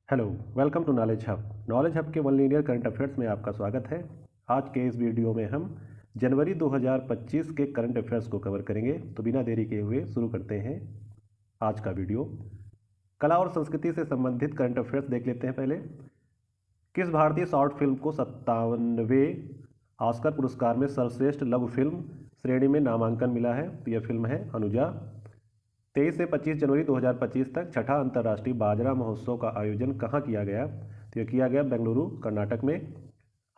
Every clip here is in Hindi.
Hello, welcome to Knowledge Hub. Knowledge Hub के वन लीनियर करंट अफेयर्स में आपका स्वागत है। आज के इस वीडियो में हम जनवरी 2025 के करंट अफेयर्स को कवर करेंगे। तो बिना देरी किए हुए शुरू करते हैं आज का वीडियो। कला और संस्कृति से संबंधित करंट अफेयर्स देख लेते हैं पहले। किस भारतीय शॉर्ट फिल्म को 57वें ऑस्कर पुरस्कार में सर्वश्रेष्ठ लघु फिल्म श्रेणी में नामांकन मिला है? तो यह फिल्म है अनुजा। 23 से 25 जनवरी 2025 तक छठा अंतर्राष्ट्रीय बाजरा महोत्सव का आयोजन कहाँ किया गया? तो यह किया गया बेंगलुरु, कर्नाटक में।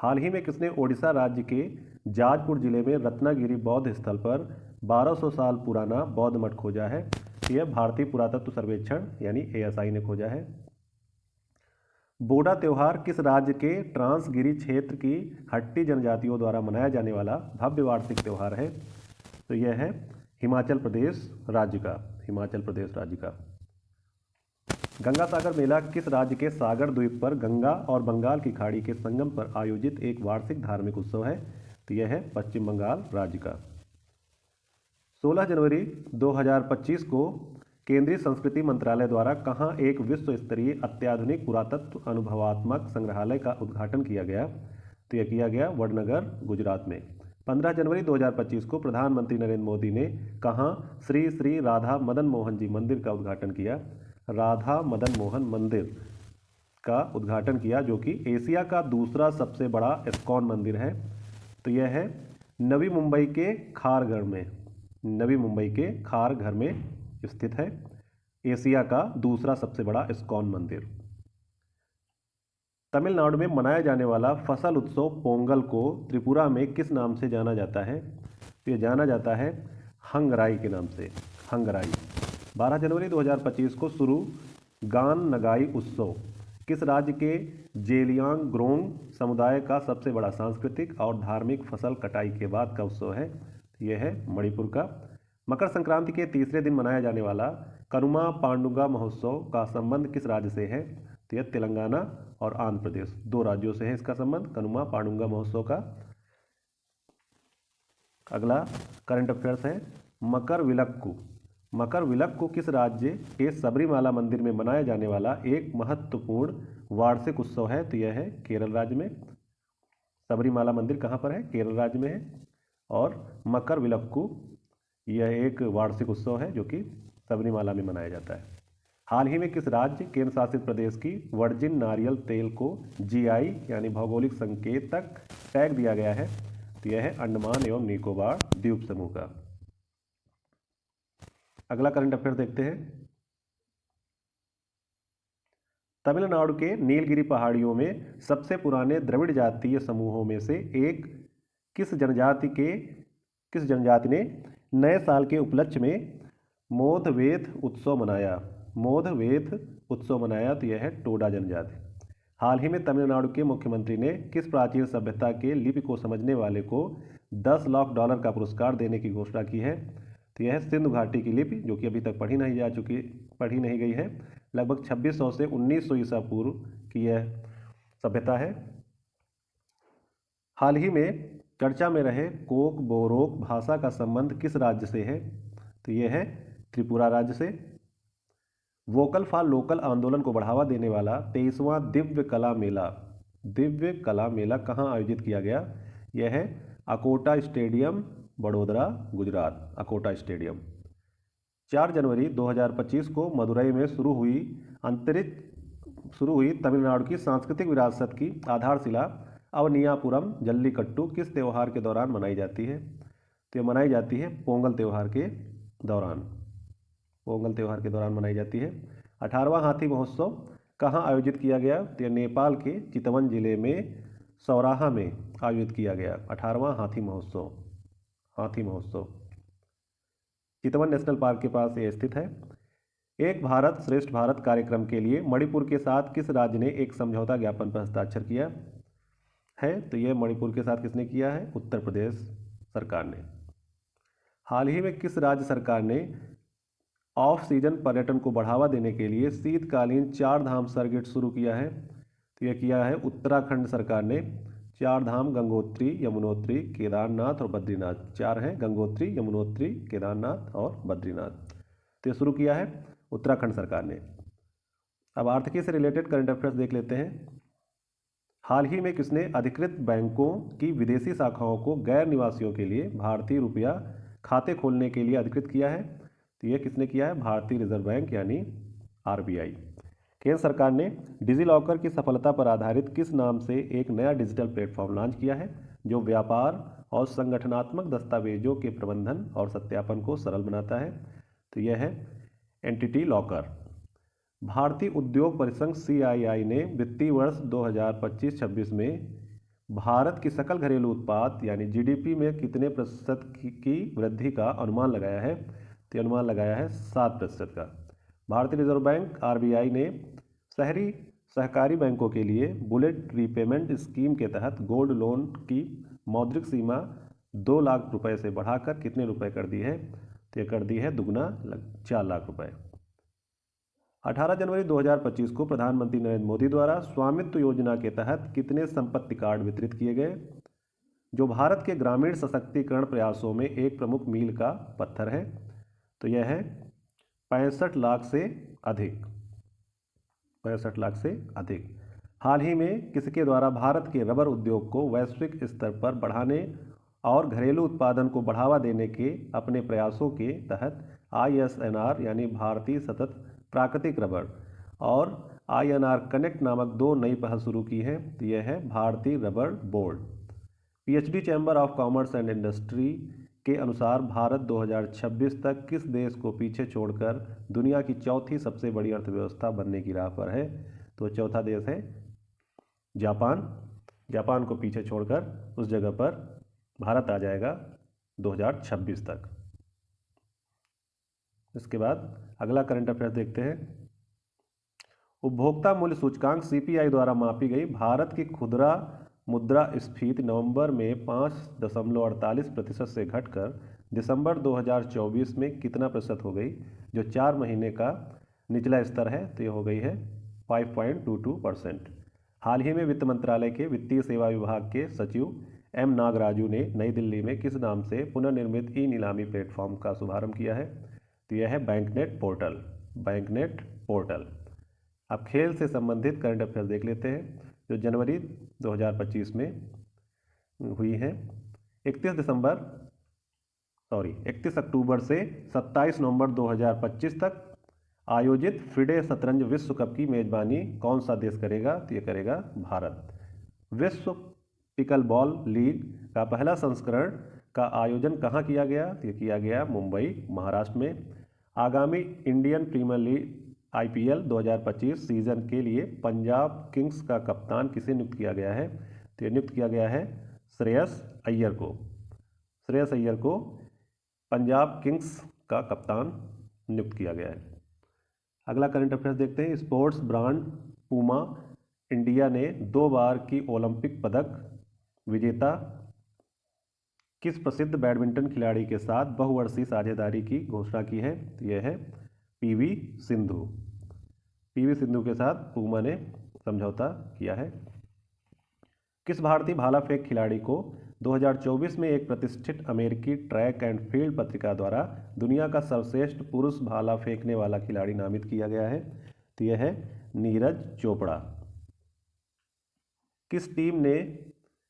हाल ही में किसने ओडिशा राज्य के जाजपुर जिले में रत्नागिरी बौद्ध स्थल पर 1200 साल पुराना बौद्ध मठ खोजा है? तो यह भारतीय पुरातत्व सर्वेक्षण यानी ASI ने खोजा है। बोडा त्यौहार किस राज्य के ट्रांसगिरी क्षेत्र की हट्टी जनजातियों द्वारा मनाया जाने वाला भव्य वार्षिक त्यौहार है? तो यह है हिमाचल प्रदेश राज्य का। हिमाचल प्रदेश राज्य का। गंगा सागर मेला किस राज्य के सागर द्वीप पर गंगा और बंगाल की खाड़ी के संगम पर आयोजित एक वार्षिक धार्मिक उत्सव है? तो यह है पश्चिम बंगाल राज्य का। 16 जनवरी 2025 को केंद्रीय संस्कृति मंत्रालय द्वारा कहाँ एक विश्व स्तरीय अत्याधुनिक पुरातत्व अनुभवात्मक संग्रहालय का उद्घाटन किया गया? तो यह किया गया वडनगर, गुजरात में। 15 जनवरी 2025 को प्रधानमंत्री नरेंद्र मोदी ने कहाँ श्री श्री राधा मदन मोहन जी मंदिर का उद्घाटन किया? राधा मदन मोहन मंदिर का उद्घाटन किया, जो कि एशिया का दूसरा सबसे बड़ा इस्कॉन मंदिर है। तो यह है नवी मुंबई के खारघर में। नवी मुंबई के खारघर में स्थित है एशिया का दूसरा सबसे बड़ा इस्कॉन मंदिर। तमिलनाडु में मनाया जाने वाला फसल उत्सव पोंगल को त्रिपुरा में किस नाम से जाना जाता है? तो ये जाना जाता है हंगराई के नाम से। हंगराई। 12 जनवरी 2025 को शुरू गान नगाई उत्सव किस राज्य के जेलियांगग्रोंग समुदाय का सबसे बड़ा सांस्कृतिक और धार्मिक फसल कटाई के बाद का उत्सव है? यह है मणिपुर का। मकर संक्रांति के तीसरे दिन मनाया जाने वाला कनुमा पांडुगा महोत्सव का संबंध किस राज्य से है? तो यह तेलंगाना और आंध्र प्रदेश, दो राज्यों से है इसका संबंध कनुमा पांडुगा महोत्सव का। अगला करंट अफेयर्स है मकर विलक्कू। मकर विलक्कू किस राज्य के सबरीमाला मंदिर में मनाया जाने वाला एक महत्वपूर्ण वार्षिक उत्सव है? तो यह है केरल राज्य में। सबरीमाला मंदिर कहाँ पर है? केरल राज्य में है। और मकर विलक्कू यह एक वार्षिक उत्सव है जो कि सबरीमाला में मनाया जाता है। हाल ही में किस राज्य केंद्र शासित प्रदेश की वर्जिन नारियल तेल को GI यानी भौगोलिक संकेतक टैग दिया गया है? तो यह है अंडमान एवं निकोबार द्वीप समूह का। अगला करंट अफेयर देखते हैं। तमिलनाडु के नीलगिरी पहाड़ियों में सबसे पुराने द्रविड़ जातीय समूहों में से एक किस जनजाति ने नए साल के उपलक्ष्य में मोधवेथ उत्सव मनाया? मोधवेथ उत्सव मनाया। तो यह है टोडा जनजाति। हाल ही में तमिलनाडु के मुख्यमंत्री ने किस प्राचीन सभ्यता के लिपि को समझने वाले को $10 लाख का पुरस्कार देने की घोषणा की है? तो यह है सिंधु घाटी की लिपि, जो कि अभी तक पढ़ी नहीं गई है। लगभग 2600 से 1900 ईसा पूर्व की यह सभ्यता है। हाल ही में चर्चा में रहे कोक बोरोक भाषा का संबंध किस राज्य से है? तो यह है त्रिपुरा राज्य से। वोकल फॉर लोकल आंदोलन को बढ़ावा देने वाला 23वां दिव्य कला मेला कहाँ आयोजित किया गया? यह है अकोटा स्टेडियम, बड़ोदरा, गुजरात। अकोटा स्टेडियम। 4 जनवरी 2025 को मदुरई में शुरू हुई तमिलनाडु की सांस्कृतिक विरासत की आधारशिला अवनियापुरम जल्लीकट्टू किस त्यौहार के दौरान मनाई जाती है? तो यह मनाई जाती है पोंगल त्यौहार के दौरान। पोंगल त्यौहार के दौरान मनाई जाती है। 18वां हाथी महोत्सव कहाँ आयोजित किया गया? तो यह नेपाल के चितवन जिले में सौराहा में आयोजित किया गया 18वां हाथी महोत्सव। चितवन नेशनल पार्क के पास ये स्थित है। एक भारत श्रेष्ठ भारत कार्यक्रम के लिए मणिपुर के साथ किस राज्य ने एक समझौता ज्ञापन पर हस्ताक्षर किया है? तो यह मणिपुर के साथ किसने किया है? उत्तर प्रदेश सरकार ने। हाल ही में किस राज्य सरकार ने ऑफ सीजन पर्यटन को बढ़ावा देने के लिए शीतकालीन 4 धाम सर्किट शुरू किया है? तो यह किया है उत्तराखंड सरकार ने। 4 धाम गंगोत्री, यमुनोत्री, केदारनाथ और बद्रीनाथ। 4 हैं गंगोत्री, यमुनोत्री, केदारनाथ और बद्रीनाथ। तो ये शुरू किया है उत्तराखंड सरकार ने। अब आर्थिकी से रिलेटेड करंट अफेयर्स देख लेते हैं। हाल ही में किसने अधिकृत बैंकों की विदेशी शाखाओं को गैर निवासियों के लिए भारतीय रुपया खाते खोलने के लिए अधिकृत किया है? तो यह किसने किया है? भारतीय रिजर्व बैंक यानी आरबीआई। केंद्र सरकार ने डिजी लॉकर की सफलता पर आधारित किस नाम से एक नया डिजिटल प्लेटफॉर्म लॉन्च किया है जो व्यापार और संगठनात्मक दस्तावेजों के प्रबंधन और सत्यापन को सरल बनाता है? तो यह है एंटिटी लॉकर। भारतीय उद्योग परिसंघ सीआईआई ने वित्तीय वर्ष 2025-26 में भारत की सकल घरेलू उत्पाद यानी जीडीपी में कितने प्रतिशत की वृद्धि का अनुमान लगाया है? तो अनुमान लगाया है 7% का। भारतीय रिजर्व बैंक आरबीआई ने शहरी सहकारी बैंकों के लिए बुलेट रीपेमेंट स्कीम के तहत गोल्ड लोन की मौद्रिक सीमा 2 लाख रुपए से बढ़ाकर कितने रुपए कर दी है? तो यह कर दी है दुगना 4 लाख रुपए। 18 जनवरी 2025 को प्रधानमंत्री नरेंद्र मोदी द्वारा स्वामित्व योजना के तहत कितने संपत्ति कार्ड वितरित किए गए जो भारत के ग्रामीण सशक्तिकरण प्रयासों में एक प्रमुख मील का पत्थर है? तो यह है 65 लाख से अधिक। 65 लाख से अधिक। हाल ही में किसके द्वारा भारत के रबर उद्योग को वैश्विक स्तर पर बढ़ाने और घरेलू उत्पादन को बढ़ावा देने के अपने प्रयासों के तहत ISNR यानी भारतीय सतत प्राकृतिक रबर और INR कनेक्ट नामक 2 नई पहल शुरू की है? तो यह है भारतीय rubber board. PhD chamber of commerce and industry के अनुसार भारत 2026 तक किस देश को पीछे छोड़कर दुनिया की चौथी सबसे बड़ी अर्थव्यवस्था बनने की राह पर है? तो चौथा देश है जापान। जापान को पीछे छोड़कर उस जगह पर भारत आ जाएगा 2026 तक। इसके बाद अगला करंट अफेयर देखते हैं। उपभोक्ता मूल्य सूचकांक CPI द्वारा मापी गई भारत की खुदरा मुद्रास्फीति नवंबर में 5.48% से घटकर दिसंबर 2024 में कितना प्रतिशत हो गई जो 4 महीने का निचला स्तर है? तो यह हो गई है 5.22%। हाल ही में वित्त मंत्रालय के वित्तीय सेवा विभाग के सचिव M नागराजू ने नई दिल्ली में किस नाम से पुनर्निर्मित नीलामी प्लेटफॉर्म का शुभारंभ किया है? तो यह है बैंकनेट पोर्टल। बैंकनेट पोर्टल। अब खेल से संबंधित करंट अफेयर देख लेते हैं जो जनवरी 2025 में हुई है। 31 अक्टूबर से 27 नवंबर 2025 तक आयोजित फिडे शतरंज विश्व कप की मेजबानी कौन सा देश करेगा? तो ये करेगा भारत। विश्व पिकलबॉल लीग का पहला संस्करण का आयोजन कहाँ किया गया? तो ये किया गया मुंबई, महाराष्ट्र में। आगामी Indian Premier League IPL 2025 season के लिए पंजाब किंग्स का कप्तान किसे नियुक्त किया गया है? तो ये नियुक्त किया गया है श्रेयस अय्यर को। श्रेयस अय्यर को पंजाब किंग्स का कप्तान नियुक्त किया गया है। अगला करंट अफेयर्स देखते हैं। स्पोर्ट्स ब्रांड पूमा इंडिया ने 2 बार की ओलंपिक पदक विजेता किस प्रसिद्ध बैडमिंटन खिलाड़ी के साथ बहुवर्षीय साझेदारी की घोषणा की है? तो यह है PV सिंधु। PV सिंधु के साथ पूमा ने समझौता किया है। किस भारतीय भाला फेंक खिलाड़ी को 2024 में एक प्रतिष्ठित अमेरिकी ट्रैक एंड फील्ड पत्रिका द्वारा दुनिया का सर्वश्रेष्ठ पुरुष भाला फेंकने वाला खिलाड़ी नामित किया गया है? तो यह है नीरज चोपड़ा। किस टीम ने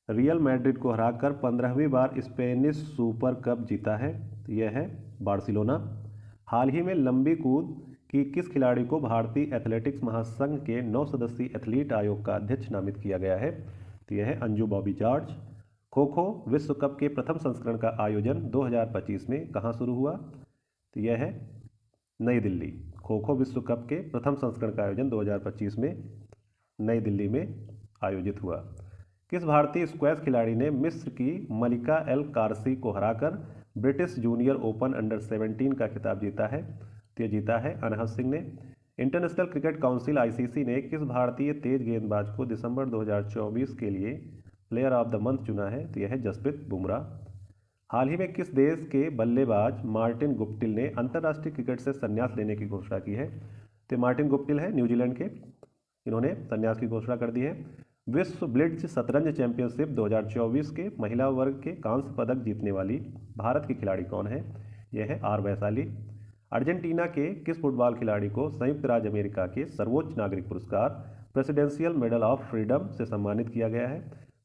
रियल मैड्रिड को हराकर 15वीं बार स्पेनिश सुपर कप जीता है? तो यह है बार्सिलोना। हाल ही में लंबी कूद की किस खिलाड़ी को भारतीय एथलेटिक्स महासंघ के 9 सदस्यीय एथलीट आयोग का अध्यक्ष नामित किया गया है? तो यह है अंजू बॉबी जॉर्ज। खो खो विश्व कप के प्रथम संस्करण का आयोजन 2025 में कहाँ शुरू हुआ? तो यह है नई दिल्ली। खो खो विश्व कप के प्रथम संस्करण का आयोजन 2025 में नई दिल्ली में आयोजित हुआ। किस भारतीय स्क्वैश खिलाड़ी ने मिस्र की मलिका एल कारसी को हराकर ब्रिटिश जूनियर ओपन अंडर 17 का खिताब जीता है? तो ये जीता है अनहद सिंह ने। इंटरनेशनल क्रिकेट काउंसिल ICC ने किस भारतीय तेज गेंदबाज को दिसंबर 2024 के लिए प्लेयर ऑफ द मंथ चुना है? तो यह है जसप्रीत बुमराह। हाल ही में किस देश के बल्लेबाज मार्टिन गुप्टिल ने अंतर्राष्ट्रीय क्रिकेट से संन्यास लेने की घोषणा की है? तो मार्टिन गुप्टिल है न्यूजीलैंड के, इन्होंने संन्यास की घोषणा कर दी है। विश्व ब्लिट्ज शतरंज चैंपियनशिप 2024 के महिला वर्ग के कांस्य पदक जीतने वाली भारत की खिलाड़ी कौन है? यह है R वैशाली। अर्जेंटीना के किस फुटबॉल खिलाड़ी को संयुक्त राज्य अमेरिका के सर्वोच्च नागरिक पुरस्कार प्रेसिडेंशियल मेडल ऑफ फ्रीडम से सम्मानित किया गया है?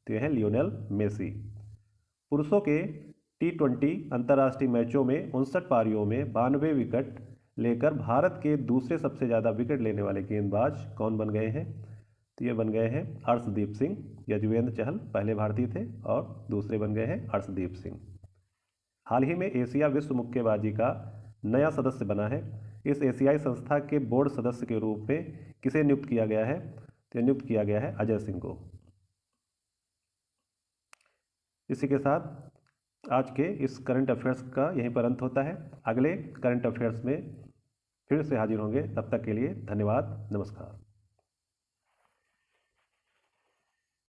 तो यह है लियोनेल मेसी। पुरुषों के T20 अंतर्राष्ट्रीय मैचों में 59 पारियों में 92 विकेट लेकर भारत के दूसरे सबसे ज़्यादा विकेट लेने वाले गेंदबाज कौन बन गए हैं? तो ये बन गए हैं अर्शदीप सिंह। यजुवेंद्र चहल पहले भारतीय थे और दूसरे बन गए हैं अर्शदीप सिंह। हाल ही में एशिया विश्व मुक्केबाजी का नया सदस्य बना है। इस एशियाई संस्था के बोर्ड सदस्य के रूप में किसे नियुक्त किया गया है? तो नियुक्त किया गया है अजय सिंह को। इसी के साथ आज के इस करंट अफेयर्स का यहीं पर अंत होता है। अगले करंट अफेयर्स में फिर से हाजिर होंगे। तब तक के लिए धन्यवाद, नमस्कार।